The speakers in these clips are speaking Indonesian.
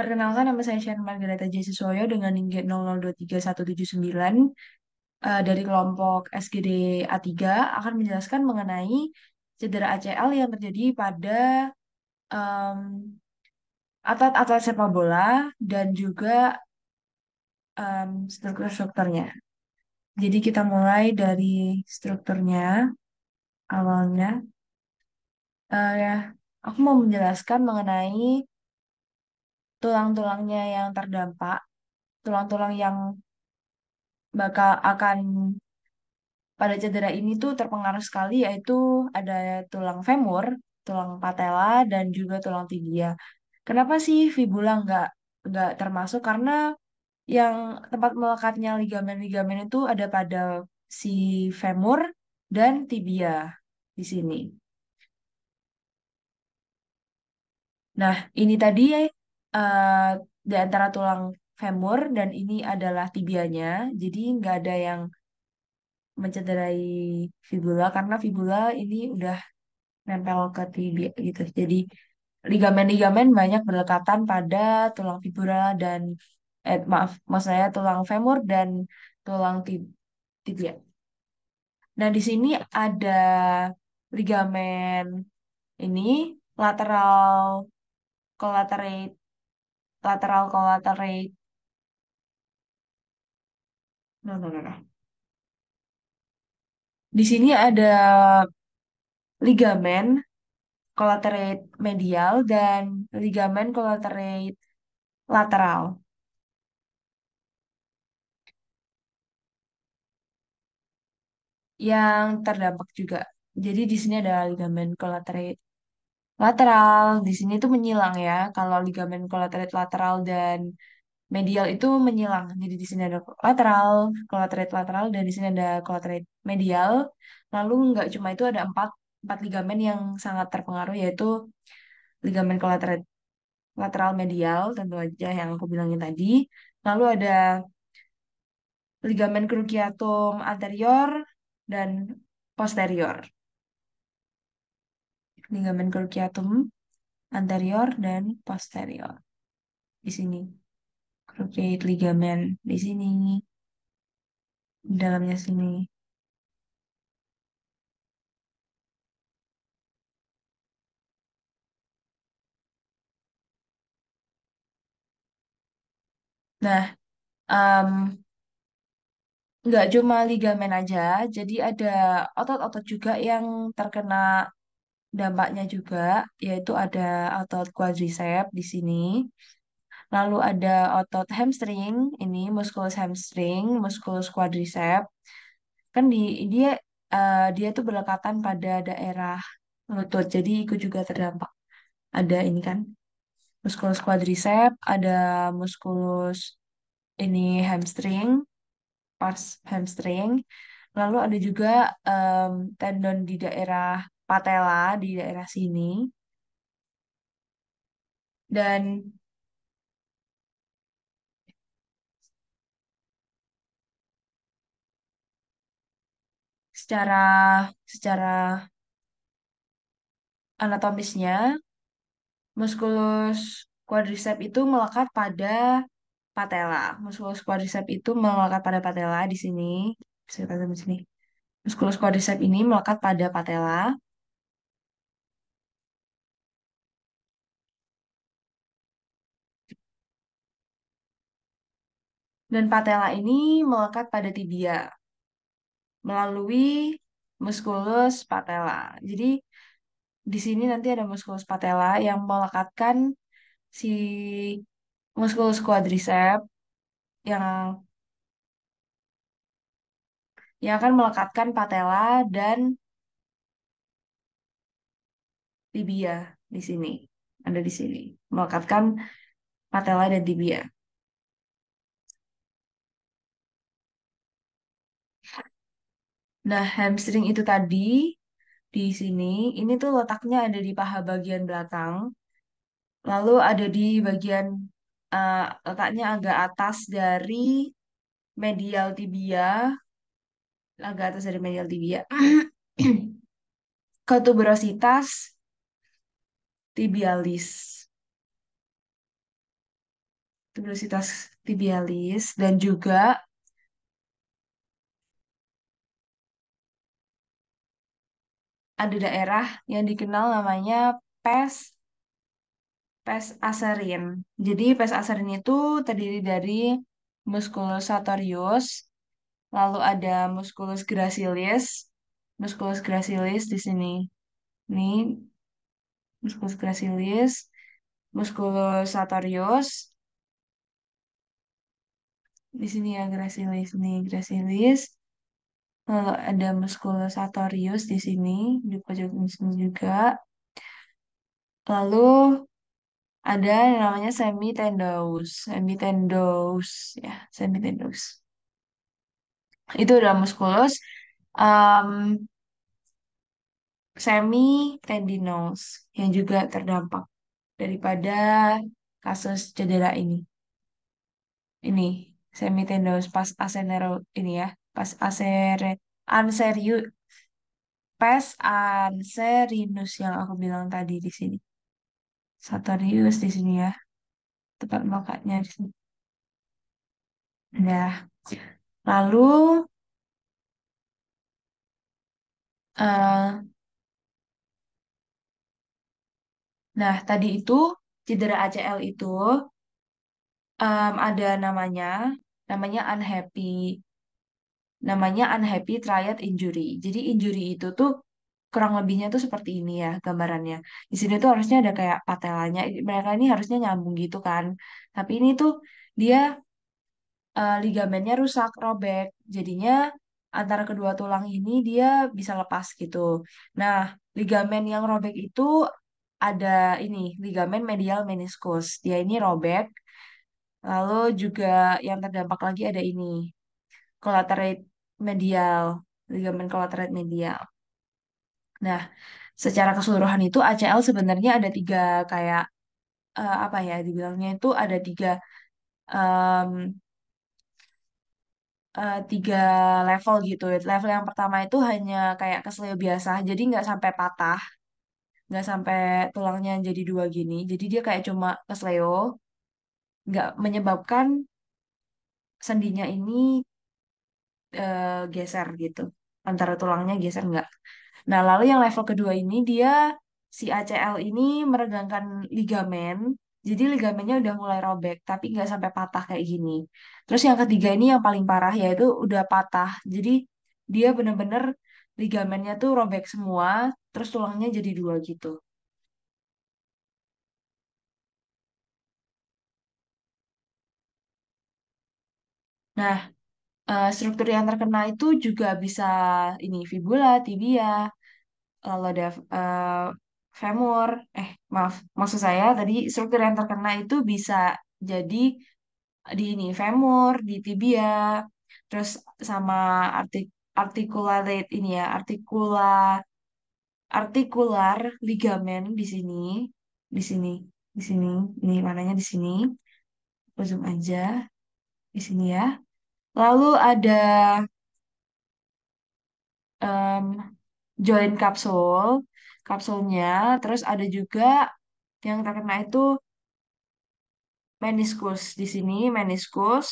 Perkenalkan, nama saya Shan Margareta J. Susoyo dengan NIM 00231179 dari kelompok SGD A3 akan menjelaskan mengenai cedera ACL yang terjadi pada em, atlet-atlet sepak bola dan juga struktur-strukturnya. Jadi kita mulai dari strukturnya awalnya. Ya, aku mau menjelaskan mengenai tulang-tulangnya yang terdampak, tulang-tulang yang bakal akan pada cedera ini tuh terpengaruh sekali yaitu ada tulang femur, tulang patella, dan juga tulang tibia. Kenapa sih fibula nggak termasuk? Karena yang tempat melekatnya ligamen-ligamen itu ada pada si femur dan tibia di sini. Nah, ini tadi eh, di antara tulang femur dan ini adalah tibianya, jadi nggak ada yang mencederai fibula karena fibula ini udah nempel ke tibia gitu. Jadi ligamen-ligamen banyak berdekatan pada tulang fibula dan maaf, maksud saya tulang femur dan tulang tibia. Nah, di sini ada ligamen ini lateral collaterate, lateral collaterate. No, no, no, no. Di sini ada ligamen collaterate medial dan ligamen collaterate lateral yang terdampak juga. Jadi di sini ada ligamen collaterate lateral. Di sini tuh menyilang ya. Kalau ligamen collaterate lateral dan medial itu menyilang. Jadi di sini ada lateral, collaterate lateral, dan di sini ada collaterate medial. Lalu nggak cuma itu ada empat ligamen yang sangat terpengaruh yaitu ligamen collaterate lateral medial tentu aja yang aku bilangin tadi. Lalu ada ligamen cruciatum anterior dan posterior. Ligamen cruciatum anterior dan posterior di sini. Cruciate ligamen di sini, di dalamnya sini. Nah, em, nggak cuma ligamen aja, jadi ada otot-otot juga yang terkena dampaknya juga, yaitu ada otot quadricep di sini. Lalu ada otot hamstring, ini musculus hamstring, musculus quadricep. Kan dia dia tuh berdekatan pada daerah lutut, jadi ikut juga terdampak. Ada ini kan musculus quadricep, ada musculus ini hamstring, pars hamstring. Lalu ada juga em, tendon di daerah patella di daerah sini. Dan secara secara anatomisnya, musculus quadricep itu melekat pada patella. Musculus quadricep itu melekat pada patella di sini. Bisa kita lihat di sini. Musculus quadricep ini melekat pada patella dan patella ini melekat pada tibia melalui musculus patella. Jadi di sini nanti ada musculus patella yang melekatkan si musculus quadricep yang yang akan melekatkan patella dan tibia di sini. Ada di sini. Melekatkan patella dan tibia. Nah, hamstring itu tadi di sini, ini tuh letaknya ada di paha bagian belakang, lalu ada di bagian letaknya agak atas dari medial tibia, agak atas dari medial tibia, ke tuberositas tibialis. tuberositas tibialis, dan juga ada daerah yang dikenal namanya pes pes aserin. Jadi pes aserin itu terdiri dari musculus sartorius, lalu ada musculus gracilis di sini. Ini musculus gracilis, musculus sartorius di sini ya gracilis nih gracilis. Lalu ada musculus sartorius di sini di pojok sini juga. Lalu ada yang namanya semitendous ya, semitendous. Itu udah muskulus, um, semitendinous yang juga terdampak daripada kasus cedera ini. Ini semitendous pas asenero ini ya, pas asere anserius pas anserinus yang aku bilang tadi di sini. Sartorius di sini ya, tempat makanya di sini. Nah, lalu eh, nah tadi itu cedera ACL itu ada namanya unhappy triad injury. Jadi injury itu tuh kurang lebihnya tuh seperti ini ya gambarannya. Di sini tuh harusnya ada kayak patelanya. Mereka ini harusnya nyambung gitu kan. Tapi ini tuh dia ligamennya rusak, robek. Jadinya antara kedua tulang ini dia bisa lepas gitu. Nah, ligamen yang robek itu ada ini, ligamen medial meniscus. Dia ini robek. Lalu juga yang terdampak lagi ada ini, collaterate medial, ligamen collaterate medial. Nah, secara keseluruhan itu ACL sebenarnya ada tiga kayak apa ya, dibilangnya itu ada em, tiga level gitu. Level yang pertama itu hanya kayak kesleo biasa, jadi nggak sampai patah, nggak sampai tulangnya jadi dua gini. Jadi dia kayak cuma kesleo, nggak menyebabkan sendinya ini geser gitu. Antara tulangnya geser nggak. Nah, lalu yang level kedua ini dia si ACL ini meregangkan ligamen. Jadi ligamennya udah mulai robek, tapi nggak sampai patah kayak gini. Terus yang ketiga ini yang paling parah yaitu udah patah. Jadi dia bener-bener ligamennya tuh robek semua, terus tulangnya jadi dua gitu. Nah, struktur yang terkena itu juga bisa ini fibula, tibia, lalu ada eh, femur. Maaf, maksud saya tadi struktur yang terkena itu bisa jadi di ini femur, di tibia, terus sama articulate ini ya, artikular ligamen di sini, di sini, ini mananya di sini. Aku zoom aja di sini ya. Lalu ada em, joint kapsulnya, terus ada juga yang terkena itu meniskus di sini, meniskus,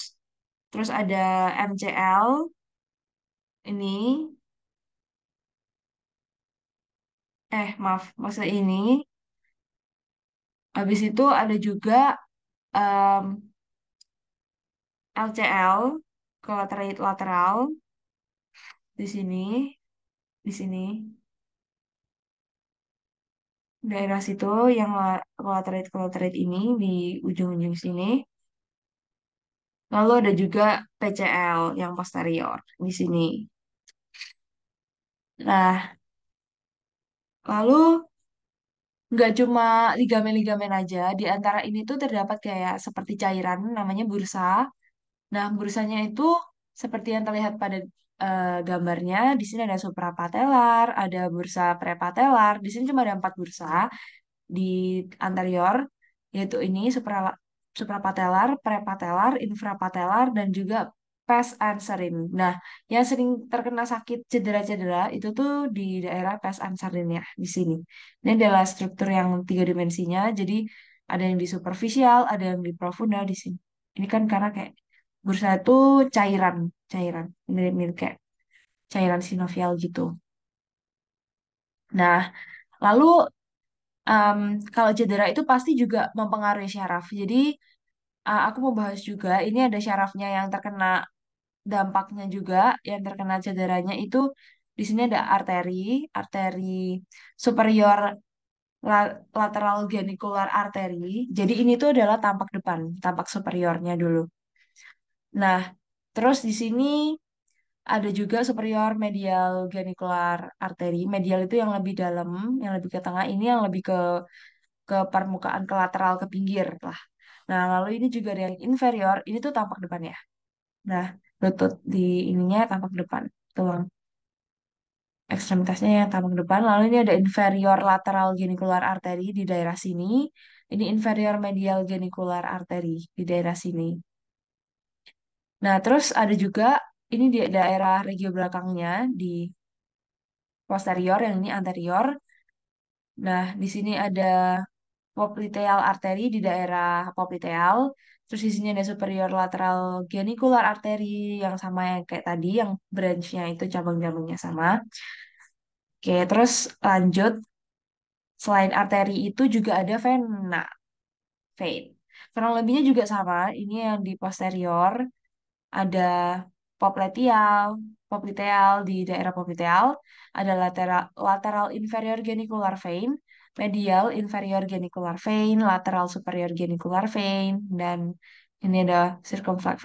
terus ada MCL ini, maaf, maksud ini. Habis itu ada juga em, LCL, collaterate lateral di sini, di sini, daerah situ yang collaterate ini di ujung-ujung sini. Lalu ada juga PCL yang posterior di sini. Nah, lalu nggak cuma ligamen-ligamen aja, di antara ini tuh terdapat kayak seperti cairan namanya bursa. Nah, bursanya itu seperti yang terlihat pada gambarnya. Di sini ada suprapatelar, ada bursa prepatelar. Di sini cuma ada 4 bursa di anterior, yaitu ini suprapatelar, prepatelar, infrapatelar, dan juga pes anserin. Nah, yang sering terkena sakit cedera-cedera itu tuh di daerah pes anserin ya, di sini. Ini adalah struktur yang 3 dimensinya, jadi ada yang di superficial, ada yang di profunda di sini. Ini kan karena kayak bursa itu cairan, cairan, mirip-mirip kayak cairan sinovial gitu. Nah, lalu em, kalau cedera itu pasti juga mempengaruhi syaraf. Jadi aku mau bahas juga, ini ada syarafnya yang terkena dampaknya juga, yang terkena cederanya itu di sini ada arteri, arteri superior lateral genicular artery. Jadi ini tuh adalah tampak depan, tampak superiornya dulu. Nah, terus di sini ada juga superior medial genicular artery. Medial itu yang lebih dalam, yang lebih ke tengah. Ini yang lebih ke permukaan, ke lateral, ke pinggir lah. Nah, lalu ini juga ada yang inferior. Ini tuh tampak depan ya. Nah, lutut di ininya tampak depan. Tulang ekstremitasnya yang tampak depan. Lalu ini ada inferior lateral genicular artery di daerah sini. Ini inferior medial genicular artery di daerah sini. Nah, terus ada juga ini di daerah regio belakangnya di posterior, yang ini anterior. Nah, di sini ada popliteal artery di daerah popliteal. Terus di sini ada superior lateral genicular artery yang sama yang kayak tadi, yang branchnya itu cabang-cabangnya sama. Oke, terus lanjut. Selain arteri itu juga ada vena, vein. Kurang lebihnya juga sama. Ini yang di posterior ada popliteal, popliteal di daerah popliteal, ada lateral lateral inferior genicular vein, medial inferior genicular vein, lateral superior genicular vein, dan ini ada circumflex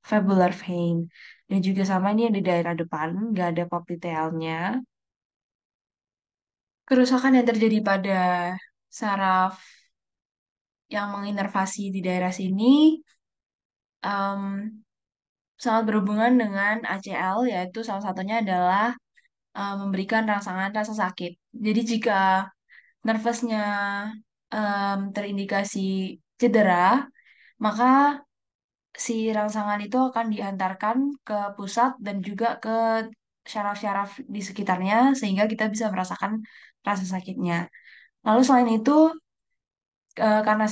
fibular vein. Ini juga sama, ini yang di daerah depan, nggak ada poplitealnya. Kerusakan yang terjadi pada saraf yang menginervasi di daerah sini em, sangat berhubungan dengan ACL, yaitu salah satunya adalah memberikan rangsangan rasa sakit. Jadi jika nervesnya terindikasi cedera, maka si rangsangan itu akan diantarkan ke pusat dan juga ke syaraf-syaraf di sekitarnya sehingga kita bisa merasakan rasa sakitnya. Lalu selain itu, karena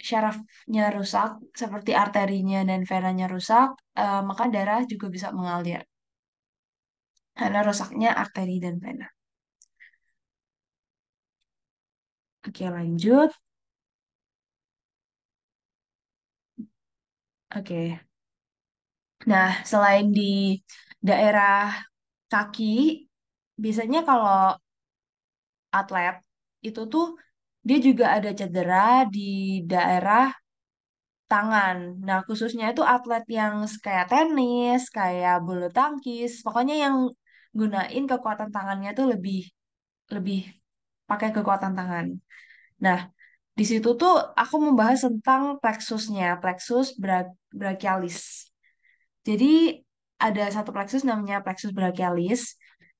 syarafnya rusak, seperti arterinya dan venanya rusak, maka darah juga bisa mengalir. Karena rusaknya arteri dan vena. Oke, lanjut. Oke. Nah, selain di daerah kaki, biasanya kalau atlet itu tuh dia juga ada cedera di daerah tangan. Nah, khususnya itu atlet yang kayak tenis, kayak bulu tangkis, pokoknya yang gunain kekuatan tangannya tuh lebih lebih pakai kekuatan tangan. Nah, di situ tuh aku membahas tentang plexusnya, plexus brachialis. Jadi ada satu plexus namanya plexus brachialis.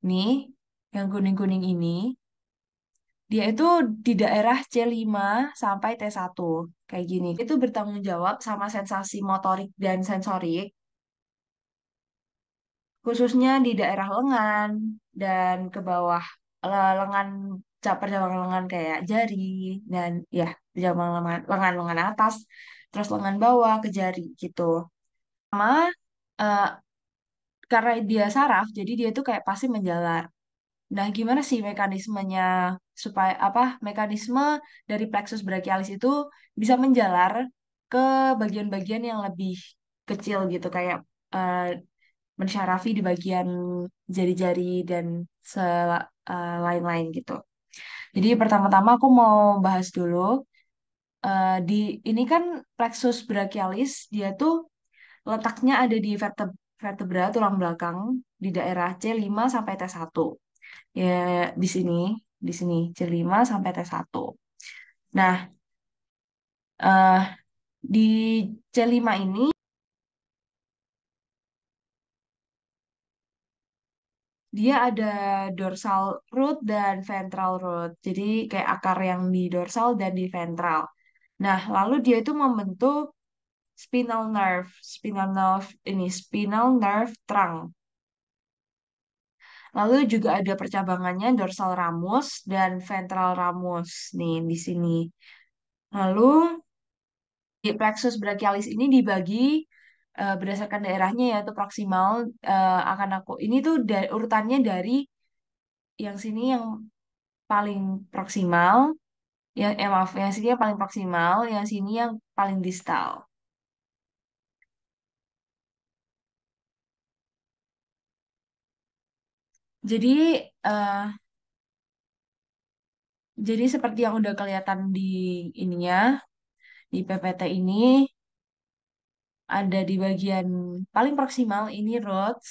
Nih, yang kuning-kuning ini, dia itu di daerah C5 sampai T1. Kayak gini. Itu bertanggung jawab sama sensasi motorik dan sensorik, khususnya di daerah lengan dan ke bawah lengan, percabangan lengan kayak jari, dan ya percabangan lengan atas, terus lengan bawah ke jari gitu. Sama eh, karena dia saraf, jadi dia tuh kayak pasti menjalar. Nah, gimana sih mekanismenya supaya apa? Mekanisme dari plexus brachialis itu bisa menjalar ke bagian-bagian yang lebih kecil gitu, kayak eh, mensyarafi di bagian jari-jari dan lain-lain gitu. Jadi pertama-tama aku mau bahas dulu di ini kan plexus brachialis dia tuh letaknya ada di vertebra tulang belakang di daerah C5 sampai T1. Ya di sini C5 sampai T1. Nah, eh di C5 ini dia ada dorsal root dan ventral root. Jadi kayak akar yang di dorsal dan di ventral. Nah, lalu dia itu membentuk spinal nerve trunk. Lalu juga ada percabangannya dorsal ramus dan ventral ramus nih di sini. Lalu plexus brachialis ini dibagi berdasarkan daerahnya yaitu proksimal. Akan aku ini tuh urutannya dari yang sini yang paling proksimal, maaf, yang sini yang paling proksimal, yang sini yang paling distal. Jadi eh, jadi seperti yang udah kelihatan di ininya, di PPT ini ada di bagian paling proksimal ini rods.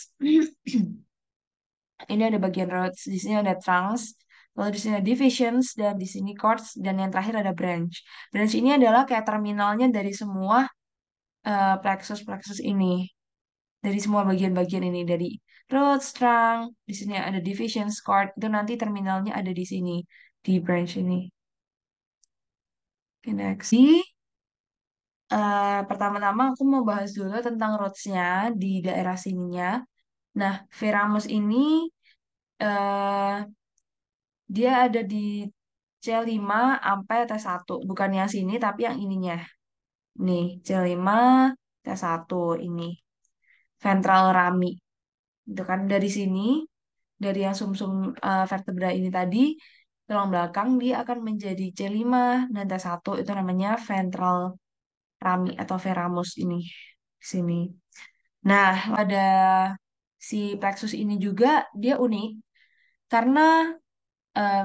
Ini ada bagian rods, di sini ada trunks, lalu di sini ada divisions, dan di sini chords, dan yang terakhir ada branch. Branch ini adalah kayak terminalnya dari semua plexus-plexus ini, dari semua bagian-bagian ini, dari rods, trunk, di sini ada divisions, chord, itu nanti terminalnya ada di sini, di branch ini. Oke, next. Pertama-tama aku mau bahas dulu tentang roads-nya di daerah sininya. Nah, Veramus ini eh, dia ada di C5 sampai T1. Bukan yang sini, tapi yang ininya. Nih, C5, T1 ini. Ventral rami. Itu kan dari sini, dari yang sumsum vertebra ini tadi, tulang belakang dia akan menjadi C5 dan T1 itu namanya ventral rami atau veramus ini. Sini. Nah, pada si plexus ini juga dia unik karena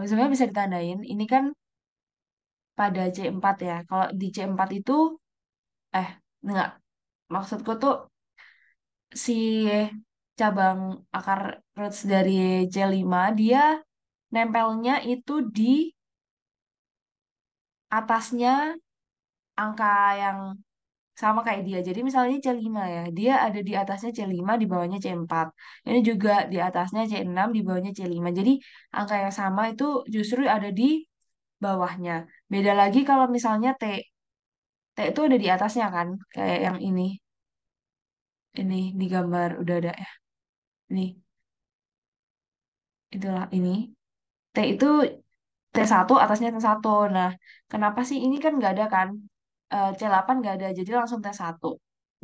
sebenarnya bisa ditandain ini kan pada C4 ya. Kalau di C4 itu eh enggak, maksudku tuh si cabang akar roots dari C5 dia nempelnya itu di atasnya angka yang sama kayak dia. Jadi misalnya C5 ya, dia ada di atasnya C5, di bawahnya C4. Ini juga di atasnya C6, di bawahnya C5. Jadi angka yang sama itu justru ada di bawahnya. Beda lagi kalau misalnya T. T itu ada di atasnya kan, kayak yang ini di gambar udah ada ya. Ini, itulah ini. T itu T1 atasnya T1. Nah, kenapa sih ini kan nggak ada kan? C8 nggak ada, jadi langsung T1.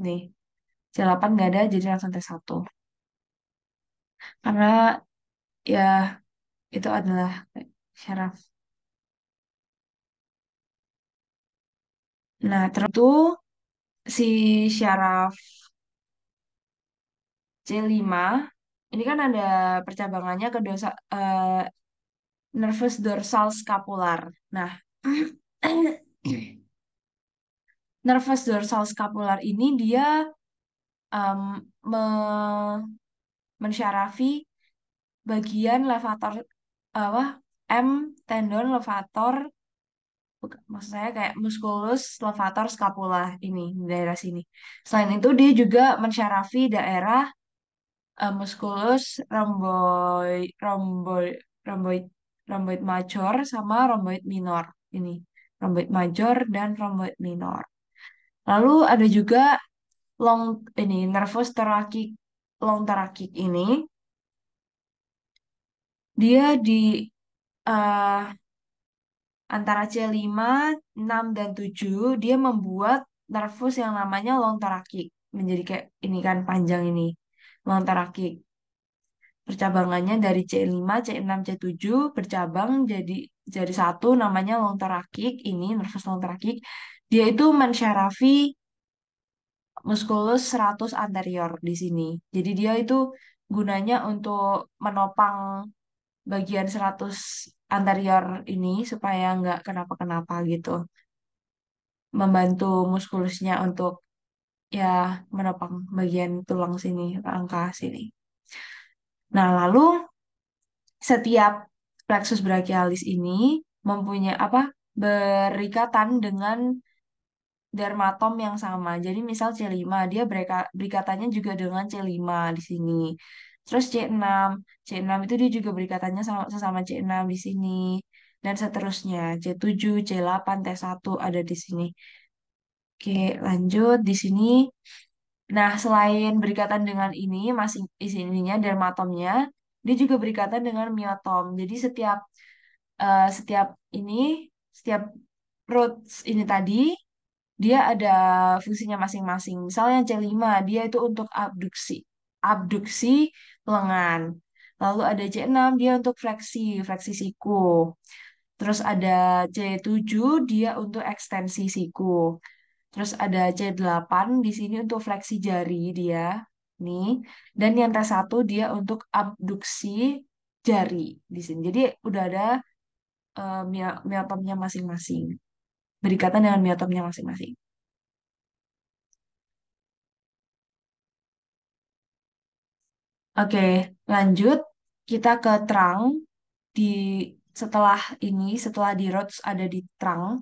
Nih, C8 nggak ada, jadi langsung T1. Karena ya itu adalah syaraf. Nah, terus itu si syaraf C5 ini kan ada percabangannya ke nervus dorsal scapular. Nah, nervus dorsal scapular ini dia mensyarafi bagian levator apa M tendon levator, maksud saya kayak musculus levator scapula ini di daerah sini. Selain itu dia juga mensyarafi daerah musculus rhomboid rhomboid major sama rhomboid minor ini. Rhomboid major dan rhomboid minor. Lalu ada juga long ini nervus thoracic long thoracic ini dia di eh, antara C5, 6, dan 7 dia membuat nervus yang namanya long thoracic. Menjadi kayak ini kan panjang ini. Long thoracic. Percabangannya dari C5, C6, C7 bercabang jadi satu namanya long thoracic. Ini nervus long thoracic. Dia itu mensyarafi musculus serratus anterior di sini. Jadi dia itu gunanya untuk menopang bagian 100 anterior ini supaya nggak kenapa-kenapa gitu. Membantu muskulusnya untuk ya menopang bagian tulang sini, rangka sini. Nah, lalu setiap plexus brachialis ini mempunyai apa? Berikatan dengan dermatom yang sama. Jadi misal C5 dia berikatannya juga dengan C5 di sini. Terus C6, C6 itu dia juga berikatannya sama sesama C6 di sini. Dan seterusnya, C7, C8, T1 ada di sini. Oke, lanjut di sini. Nah, selain berikatan dengan ini, masing ininya dermatomnya, dia juga berikatan dengan miotom. Jadi setiap ini, setiap roots ini tadi dia ada fungsinya masing-masing. Misalnya C5 dia itu untuk abduksi, abduksi lengan. Lalu ada C6 dia untuk fleksi, fleksi siku. Terus ada C7 dia untuk ekstensi siku. Terus ada C8 di sini untuk fleksi jari dia. Nih. Dan yang T1 dia untuk abduksi jari di sini. Jadi udah ada miotomnya masing-masing. Berikatan dengan miotomnya masing-masing. Oke, lanjut. Kita ke trunk. Di setelah ini, setelah di Rhodes ada di trunk.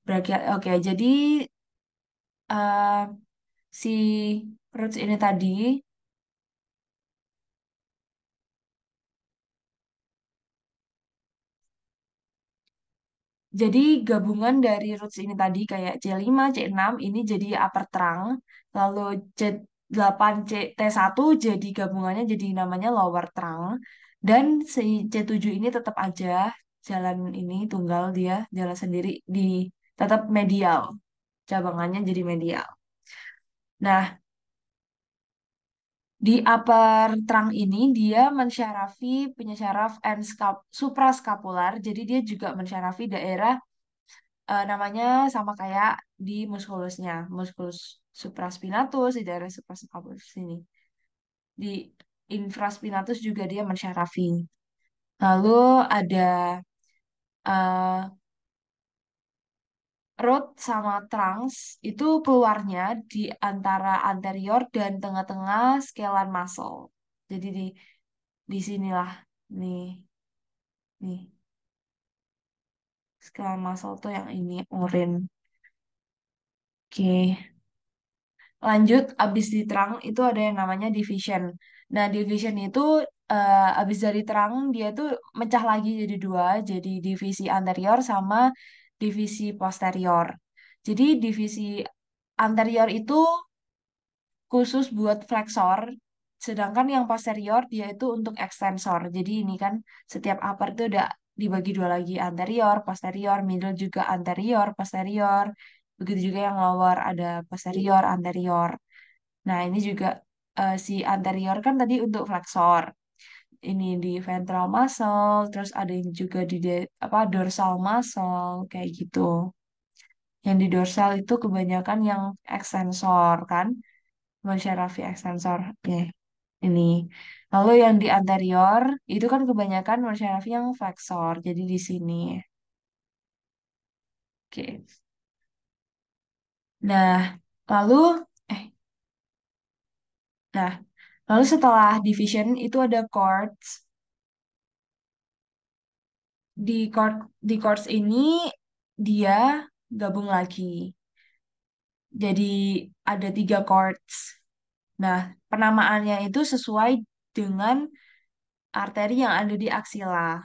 Berarti, oke, jadi eh, si Rhodes ini tadi. Jadi gabungan dari roots ini tadi kayak C5, C6 ini jadi upper trunk, lalu C8, T1 jadi gabungannya jadi namanya lower trunk, dan si C7 ini tetap aja jalan ini tunggal dia jalan sendiri di tetap medial, cabangannya jadi medial. Nah, di upper trunk ini dia mensyarafi pensyaraf and suprascapular, jadi dia juga mensyarafi daerah namanya sama kayak di muskulusnya, muskulus supraspinatus di daerah supraspinatus sini. Di infraspinatus juga dia mensyarafi. Lalu ada uh, root sama trunks itu keluarnya di antara anterior dan tengah-tengah scalan muscle. Jadi di sinilah nih nih scalan muscle tuh yang ini urin. Oke. Lanjut, abis di terang itu ada yang namanya division. Nah, division itu abis dari terang dia tuh mecah lagi jadi dua, jadi divisi anterior sama divisi posterior. Jadi divisi anterior itu khusus buat flexor, sedangkan yang posterior dia itu untuk extensor. Jadi ini kan setiap upper itu udah dibagi dua lagi, anterior, posterior, middle juga anterior, posterior. Begitu juga yang lower ada posterior, anterior. Nah, ini juga si anterior kan tadi untuk flexor. Ini di ventral muscle, terus ada yang juga di apa dorsal muscle kayak gitu. Yang di dorsal itu kebanyakan yang extensor kan, mensyarafi extensor. Oke, ini. Lalu yang di anterior itu kan kebanyakan mensyarafi yang flexor. Jadi di sini. Oke. Nah, lalu eh nah, lalu setelah division itu ada chords. Di chords ini dia gabung lagi. Jadi ada 3 chords. Nah, penamaannya itu sesuai dengan arteri yang ada di aksila.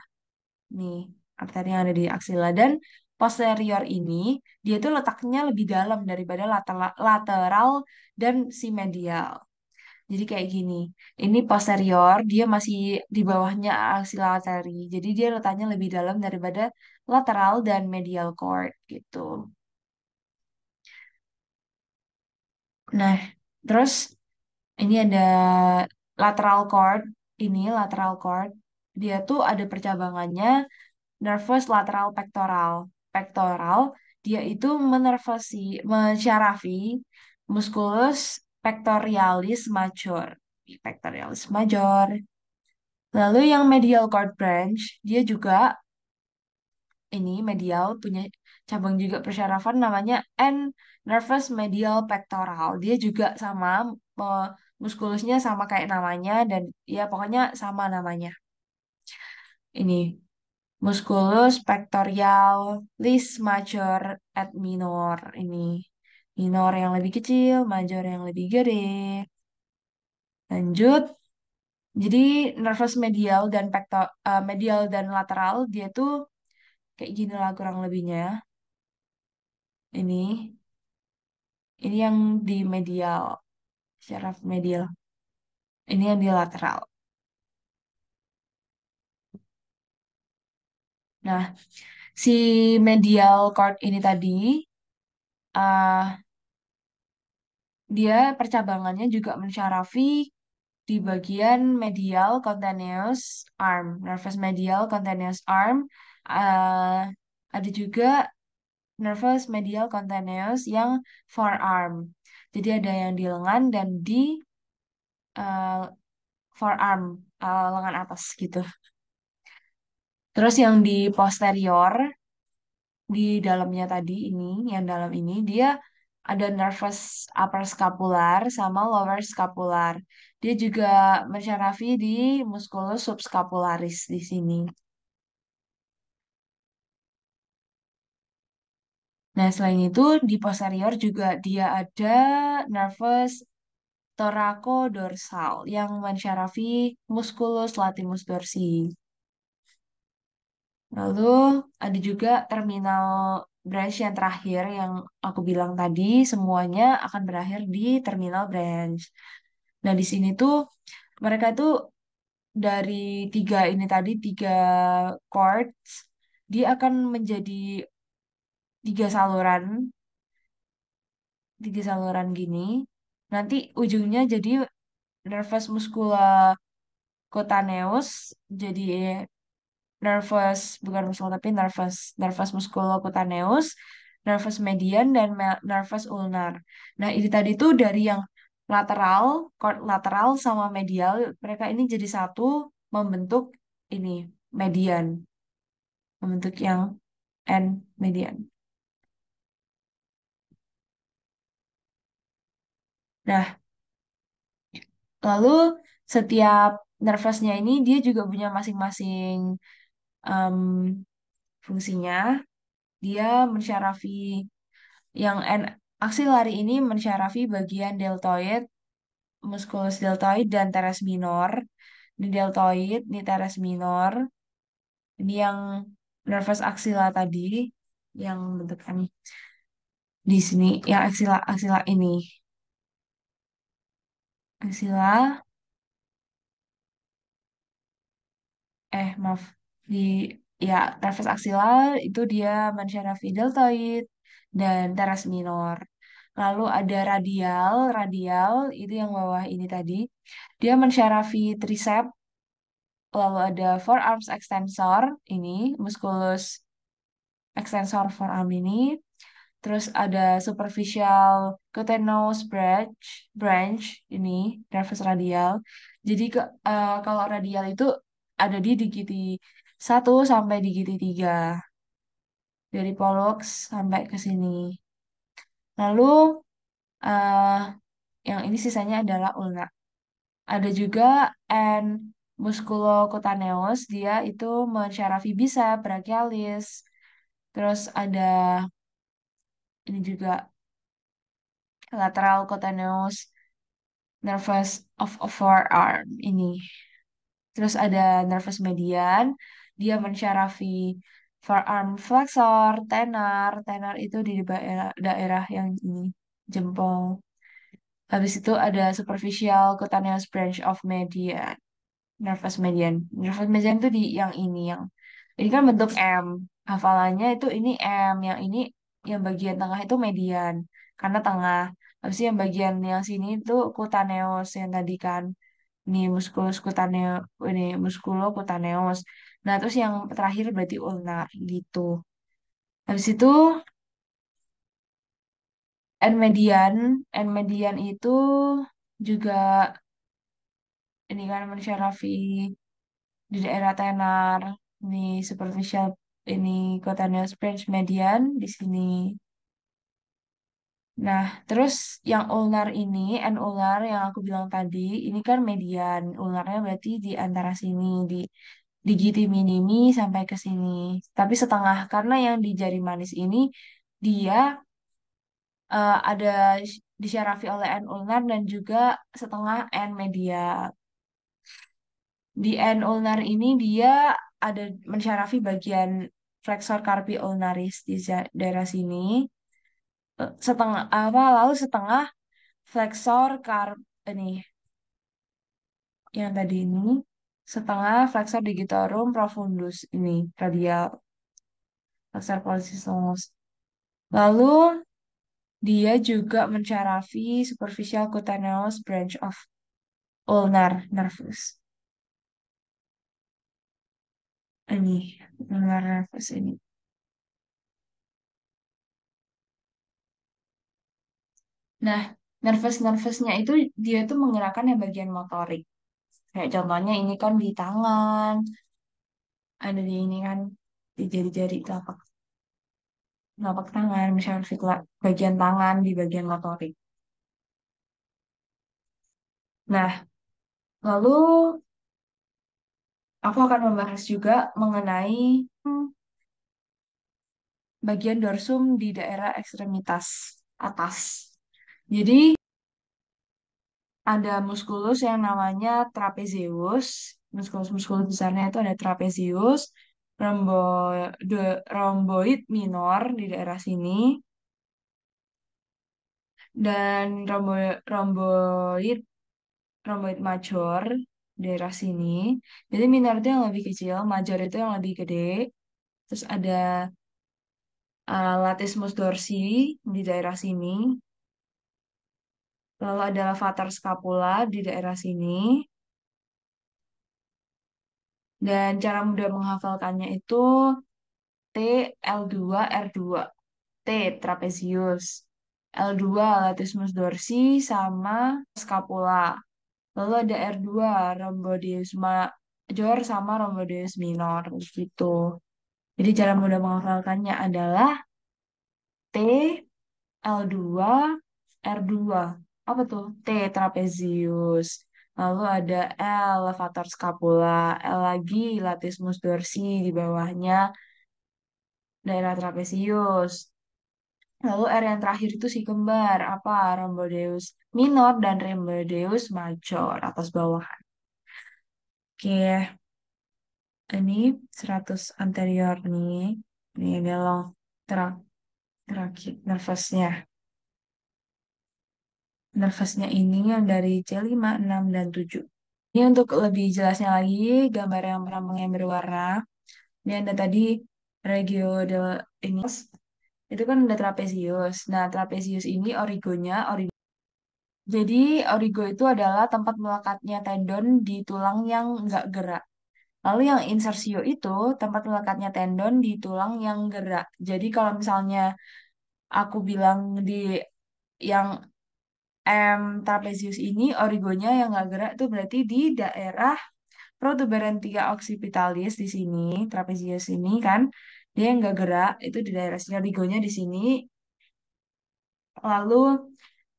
Nih, arteri yang ada di aksila. Dan posterior ini, dia tuh letaknya lebih dalam daripada lateral dan si medial. Jadi kayak gini. Ini posterior, dia masih di bawahnya aksila arteri. Jadi dia letaknya lebih dalam daripada lateral dan medial cord gitu. Nah, terus ini ada lateral cord. Ini lateral cord. Dia tuh ada percabangannya nervus lateral pectoral. Pectoral, dia itu mensyarafi musculus pectoralis major. Pectoralis major. Lalu yang medial cord branch, dia juga ini medial punya cabang juga persyarafan namanya N nervus medial pectoral. Dia juga sama muskulusnya sama kayak namanya dan ya pokoknya sama namanya. Ini musculus pectoralis major et minor ini. Minor yang lebih kecil, major yang lebih gede. Lanjut. Jadi nervus medial dan medial dan lateral dia tuh kayak gini lah kurang lebihnya. Ini ini yang di medial, syaraf medial. Ini yang di lateral. Nah, si medial cord ini tadi eh dia percabangannya juga mensyarafi di bagian medial cutaneous arm, nervus medial cutaneous arm. eh ada juga nervus medial cutaneous yang forearm. Jadi ada yang di lengan dan di eh, forearm, lengan atas gitu. Terus yang di posterior, di dalamnya tadi ini, yang dalam ini, dia ada nervus upper scapular sama lower scapular. Dia juga mensyarafi di musculus subscapularis di sini. Nah, selain itu, di posterior juga dia ada nervus thoracodorsal yang mensyarafi musculus latimus dorsi. Lalu ada juga terminal branch yang terakhir yang aku bilang tadi, semuanya akan berakhir di terminal branch. Nah, di sini tuh mereka tuh dari tiga ini tadi, tiga chords, dia akan menjadi tiga saluran, tiga saluran gini. Nanti ujungnya jadi nervus musculocutaneus, jadi nervous bukan muscle tapi nervous musculocutaneous, nervous median dan nervous ulnar. Nah, ini tadi tuh dari yang lateral, cord lateral sama medial, mereka ini jadi satu membentuk ini median, membentuk yang end median. Nah, lalu setiap nervousnya ini dia juga punya masing-masing em, fungsinya. Dia mensyarafi yang aksilari ini mensyarafi bagian deltoid, musculus deltoid dan teres minor. Ini deltoid, ini teres minor. Ini yang nervus axilla tadi yang bentukan di sini, yang axilla axilla ini. Axilla, maaf, di ya nervus axilla itu dia mensyarafi deltoid dan teres minor. Lalu ada radial, radial itu yang bawah ini tadi. Dia mensyarafi tricep. Lalu ada forearms extensor, ini musculus extensor forearm ini. Terus ada superficial cutaneous branch ini nervus radial. Jadi kalau radial itu ada di digiti 1 sampai digiti 3 dari pollux sampai ke sini. Lalu eh, yang ini sisanya adalah ulna. Ada juga N musculocutaneous, dia itu mensyarafi bicep, brachialis. Terus ada ini juga lateral cutaneous nervous of forearm ini. Terus ada nervous median, dia mensyarafi forearm flexor, tenar. Tenar itu di daerah yang ini, jempol. Habis itu ada superficial cutaneous branch of median. Nervous median. Nervous median itu di yang ini kan bentuk M. Hafalannya itu ini M, yang ini yang bagian tengah itu median karena tengah. Habis itu yang bagian yang sini itu cutaneous yang tadi kan. Ini musculus cutaneous, ini musculocutaneous. Nah, terus yang terakhir berarti ulnar gitu. Habis itu N median itu juga ini kan mensyarafi di daerah tenar, ini superficial, ini cutaneous branch median di sini. Nah, terus yang ulnar ini, N ulnar yang aku bilang tadi, ini kan median. Ulnarnya berarti di antara sini, di GT minimi sampai ke sini. Tapi setengah, karena yang di jari manis ini, dia ada disyarafi oleh N ulnar dan juga setengah N medial. Di N ulnar ini dia ada mensyarafi bagian flexor carpi ulnaris di daerah sini. Setengah apa lalu setengah flexor ini yang tadi ini setengah flexor digitorum profundus ini radial flexor pollicis longus. Lalu Dia juga mencarafi superficial cutaneous branch of ulnar nervus. Ini ulnar nervus ini. Nah, nervus-nervusnya itu dia tuh menggerakkan yang bagian motorik. Kayak contohnya ini kan di tangan, ada di ini kan di jari-jari telapak telapak tangan, misalnya bagian tangan di bagian motorik. Nah, lalu aku akan membahas juga mengenai bagian dorsum di daerah ekstremitas atas. Jadi ada muskulus yang namanya trapezius. Muskulus-muskulus besarnya itu ada trapezius, rombo, romboid minor di daerah sini, dan romboid romboid major di daerah sini. Jadi minor itu yang lebih kecil, major itu yang lebih gede. Terus ada latissimus dorsi di daerah sini. Lalu ada levator scapula di daerah sini. Dan cara mudah menghafalkannya itu T, L2, R2. T, trapezius. L2, latissimus dorsi sama scapula. Lalu ada R2, rhomboideus major sama rhomboideus minor. Gitu. Jadi cara mudah menghafalkannya adalah T, L2, R2. Apa tuh? T, trapezius. Lalu ada L, levator scapula. L lagi, latissimus dorsi. Di bawahnya daerah trapezius. Lalu R yang terakhir itu si kembar. Apa? Rhomboideus minor dan rhomboideus major. Atas bawah. Oke, ini 100 anterior nih. Ini ada long terakhir nervousnya. Nervousnya ini yang dari C5, 6, dan 7. Ini untuk lebih jelasnya lagi, gambar yang perampang yang berwarna. Ini ada tadi regio de ini. Itu kan ada trapezius. Nah, trapezius ini jadi origo itu adalah tempat melekatnya tendon di tulang yang nggak gerak. Lalu yang insersio itu tempat melekatnya tendon di tulang yang gerak. Jadi kalau misalnya aku bilang di yang trapezius ini origonya yang nggak gerak itu berarti di daerah protuberantia occipitalis di sini, trapezius ini kan dia yang nggak gerak itu di daerah sini, origonya di sini. Lalu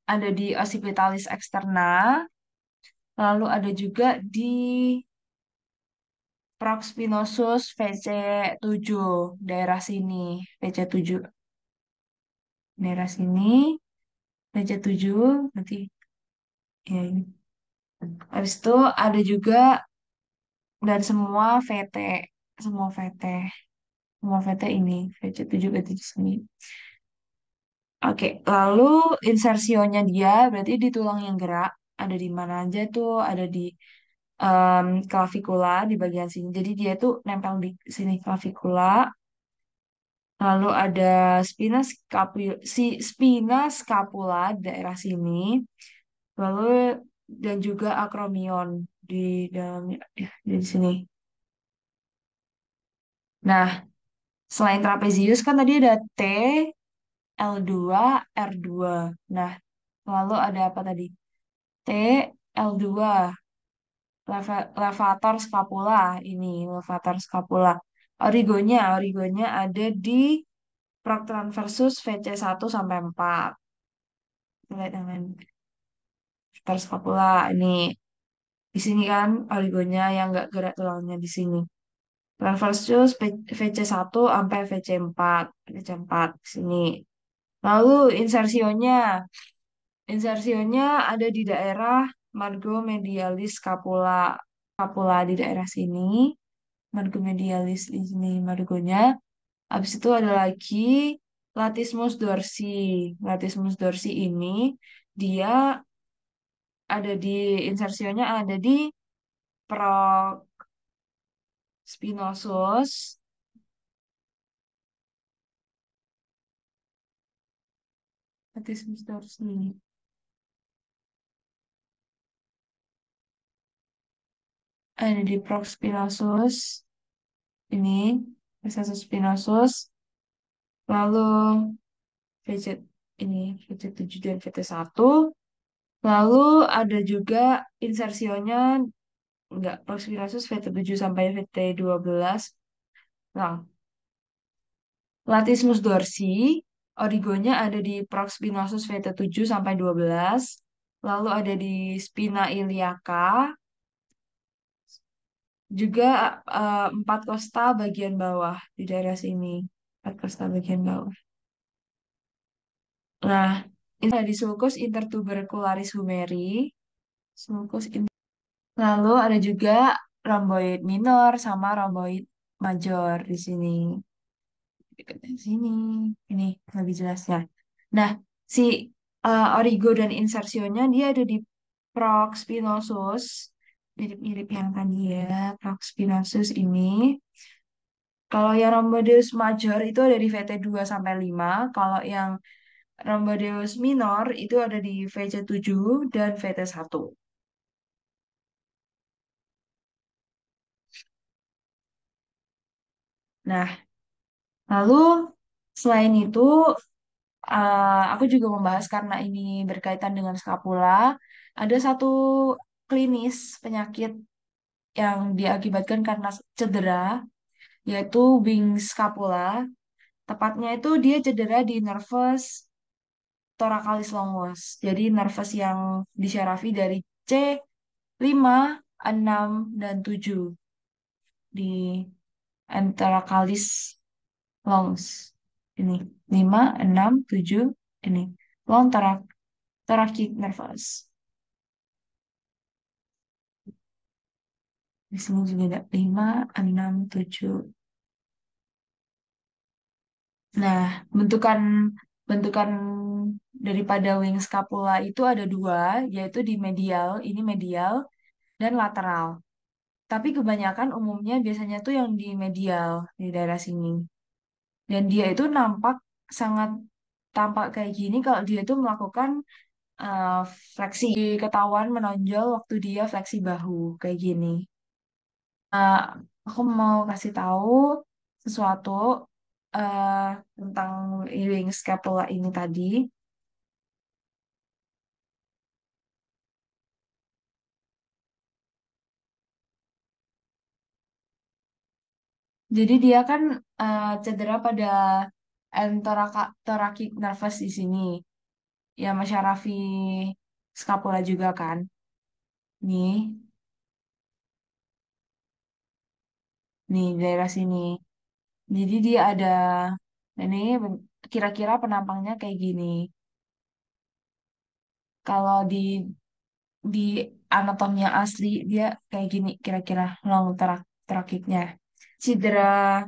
ada di occipitalis externa, lalu ada juga di proxpinosus VC7 daerah sini, VC7 daerah sini, VC7 nanti ya ini. Habis itu ada juga dan semua VT, semua VT ini, VC7 VC sini. Oke, lalu insersionya dia berarti di tulang yang gerak, ada di mana aja tuh, ada di clavicula di bagian sini. Jadi dia tuh nempel di sini clavicula. Lalu ada spina scapula di daerah sini. Lalu dan juga akromion di dalamnya ya, di sini. Nah, selain trapezius kan tadi ada T, L2, R2. Nah, lalu ada apa tadi? T, L2, levator scapula ini, levator scapula. Origonya ada di protransversus VC1 sampai 4. Lihat dengan levator scapula ini. Di sini kan origonya yang nggak gerak tulangnya di sini. Transversus VC1 sampai VC4. VC4 di sini. Lalu insersionya ada di daerah margomedialis scapula. Scapula di daerah sini. Margomedialis di sini margonya. Habis itu ada lagi latissimus dorsi. Latissimus dorsi ini dia ada di insersionya ada di prospinosus. latissimus dorsi. Ada di proxpilosus ini, Versatus spinosus, lalu VC ini VC7 dan VT1. Lalu ada juga insersionya enggak proxpilosus VT7 sampai VT12. Nah, latissimus dorsi, origonya ada di proxpinosus VT7 sampai 12. Lalu ada di spina iliaca, juga empat kosta bagian bawah di daerah sini. Empat kosta bagian bawah. Nah, ini ada di sulcus intertubercularis humeri. Sulcus Lalu ada juga rhomboid minor sama rhomboid major di sini. Dekat di sini. Ini lebih jelasnya. Nah, si origo dan insersionya dia ada di proxpinosus. Mirip-mirip yang tadi ya, proxpinosus ini. Kalau yang rhomboideus major itu ada di VT2 sampai 5. Kalau yang rhomboideus minor itu ada di VC7 dan VT1. Nah, lalu selain itu aku juga membahas karena ini berkaitan dengan skapula. Ada satu klinis penyakit yang diakibatkan karena cedera, yaitu wing scapula. Tepatnya itu dia cedera di nervus thoracalis longus. Jadi nervus yang disyarafi dari C5, 6, dan 7 di thoracalis longus. Ini 5, 6, 7 ini. Long thoracic nervus. Di sini juga ada 5, 6, 7. Nah, bentukan bentukan daripada wing scapula itu ada dua, yaitu di medial, ini medial, dan lateral. Tapi kebanyakan umumnya biasanya tuh yang di medial, di daerah sini. Dan dia itu sangat tampak kayak gini kalau dia itu melakukan eh, fleksi ketahuan menonjol waktu dia fleksi bahu, kayak gini. Eh, aku mau kasih tahu sesuatu eh, tentang ewing scapula ini tadi. Jadi dia kan cedera pada thoracic nervus di sini. Ya, masyarafi scapula juga kan. Nih, nih daerah sini. Jadi dia ada, ini kira-kira penampangnya kayak gini. Kalau di anatomnya asli dia kayak gini kira-kira long trakiknya. Cedera,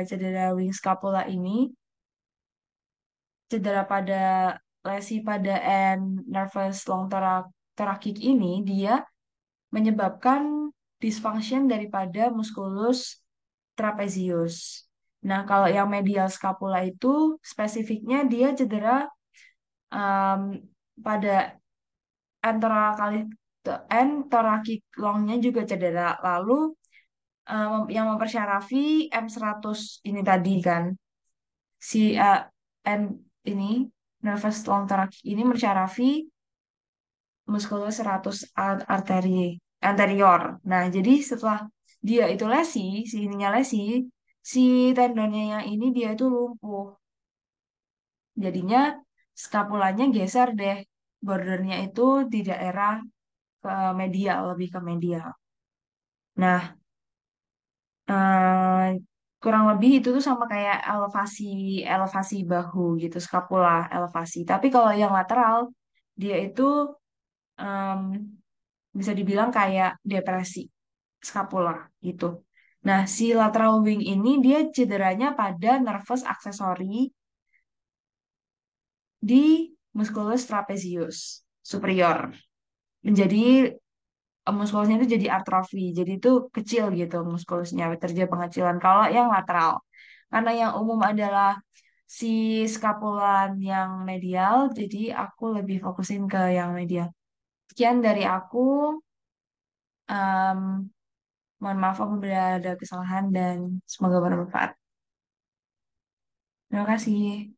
cedera wing scapula ini, cedera pada lesi pada end nervous long thoracic ini dia menyebabkan dysfunction daripada musculus trapezius. Nah, kalau yang medial scapula itu spesifiknya dia cedera um, pada enterokalit entoracik longnya juga cedera. Lalu yang mempersyarafi M100 ini tadi kan si N ini nervous long thoracic ini mensyarafi musculus 100 arteri anterior. Nah, jadi setelah dia itu lesi, si ininya lesi, si tendonnya yang ini dia itu lumpuh. Jadinya skapulanya geser deh. Bordernya itu di daerah ke medial, lebih ke medial. Nah, eh, kurang lebih itu tuh sama kayak elevasi elevasi bahu gitu, skapula elevasi. Tapi kalau yang lateral, dia itu em, bisa dibilang kayak depresi skapula gitu. Nah, si lateral wing ini dia cederanya pada nervus aksesori di musculus trapezius superior. Menjadi muskulusnya itu jadi atrofi, jadi itu kecil gitu muskulusnya, terjadi pengecilan. Kalau yang lateral, karena yang umum adalah si skapulan yang medial, jadi aku lebih fokusin ke yang medial. Sekian dari aku. Em, Mohon maaf apabila ada kesalahan dan semoga bermanfaat. Terima kasih.